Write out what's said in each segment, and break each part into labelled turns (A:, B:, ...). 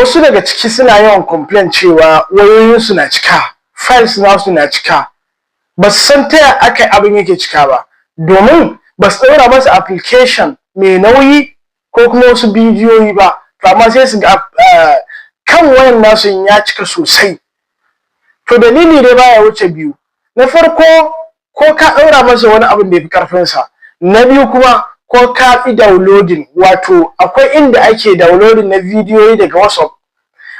A: wasu daga ciki suna yawan complain cewa wayoyinsu na cika, files nasu na cika, ba su san ta aka abin yake cika ba, domin ba su ɗaura masa application mai nauyi ko kuma wasu bidiyoyi ba, amma sai su ga kan wayan nasu ya cika sosai. To dalili dai baya wuce biyu. Na farko, ko ka ɗaura masa wani abin da ya fi ƙarfinsa. Na biyu kuma, ko ka fi downloading, wato akwai inda ake downloading na bidiyoyi daga WhatsApp.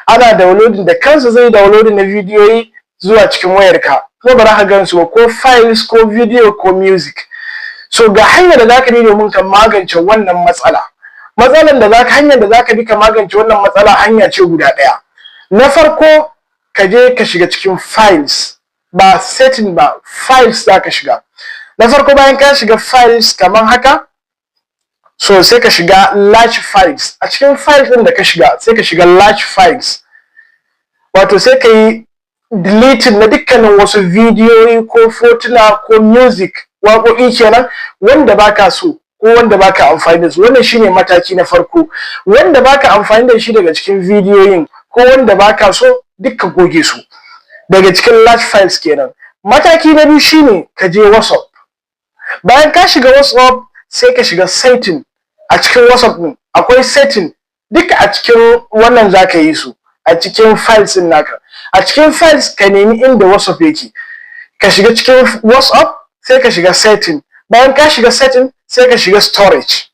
A: Ana downloading da kansa zai downloading na bidiyoyi zuwa cikin wayarka. Kuma ba za ka gan su ba, ko files ko video ko music. So ga hanyar da zaka bi domin ka magance wannan matsala. Hanyar da zaka bi ka magance wannan matsala hanya ce guda ɗaya. Na farko, ka je ka shiga cikin files, ba setting ba, files zaka shiga. Na farko bayan ka shiga files kamar haka, so sai ka shiga large files. A cikin files ɗin da ka shiga, sai ka shiga large files. Wato sai ka yi deleting na dukkanin wasu bidiyoyi ko fotuna ko music, waƙoƙi kenan, wanda baka so ko wanda baka amfani da su. Wannan shine mataki na farko. Wanda baka amfani da shi daga cikin bidiyoyin ko wanda baka so, dukka goge su daga cikin large files kenan. Mataki na biyu shine ka je WhatsApp. Bayan ka shiga WhatsApp, sai ka shiga setting. A cikin WhatsApp din akwai setting, duka a cikin wannan zaka yi su a cikin files din naka. A cikin files ka nemi inda WhatsApp yake, ka shiga cikin WhatsApp, sai ka shiga setting. Bayan ka shiga setting, sai ka shiga storage.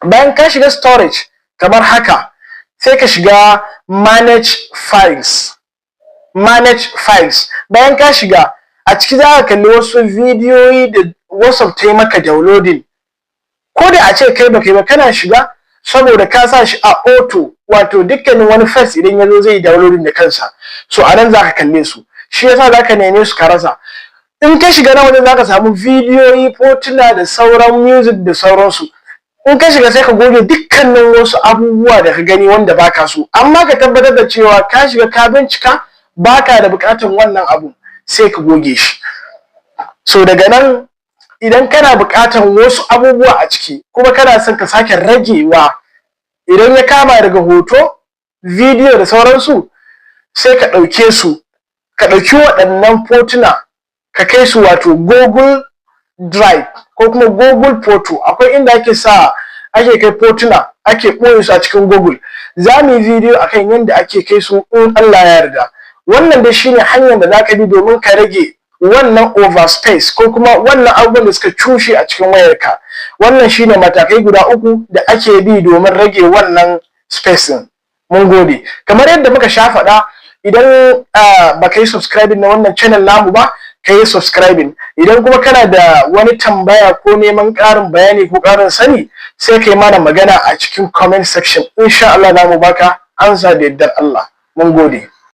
A: Bayan ka shiga storage kamar haka, sai ka shiga manage files. Bayan ka shiga, a ciki za ka kalli wasu bidiyoyi da WhatsApp ta yi maka downloading. Ko da a ce kai baka yi ba, kana shiga saboda ka sa shi a auto, wato dukkanin wani files idan ya zo zai downloading da kansa. So a nan za ka kalle su. Shi yasa za ka neme su ka rasa. In ka shiga na wajen za ka samu bidiyoyi, fotuna da sauran music da sauransu. In ka shiga sai ka goge dukkanin wasu abubuwa da ka gani wanda baka so. Amma ka tabbatar da cewa ka shiga ka bincika baka da buƙatar wannan abu, sai ka goge shi. So daga nan, idan kana buƙatar wasu abubuwa a ciki kuma kana son ka sake ragewa, idan ya kama daga hoto, bidiyo da sauransu, sai ka ɗauke su, ka ɗauki waɗannan fotuna ka kai su wato Google Drive ko kuma Google Photo. Akwai inda ake kai fotuna, ake ɓoye su a cikin Google. Za mu yi bidiyo akan yadda ake kai su in Allah ya yarda. Wannan dai shine hanyar da zaka bi domin ka rage wannan overspace ko kuma wannan abubuwan da suka cushe a cikin wayarka. Wannan shine matakai guda uku da ake bi domin rage wannan spacing. Mun gode. Kamar yadda muka sha faɗa, idan baka yi subscribing na wannan channel namu ba, ka yi subscribing. Idan kuma kana da wani tambaya ko neman ƙarin bayani ko ƙarin sani, sai ka yi mana magana a cikin comment section. Insha Allah za mu baka ansa da yardar Allah. Mun gode.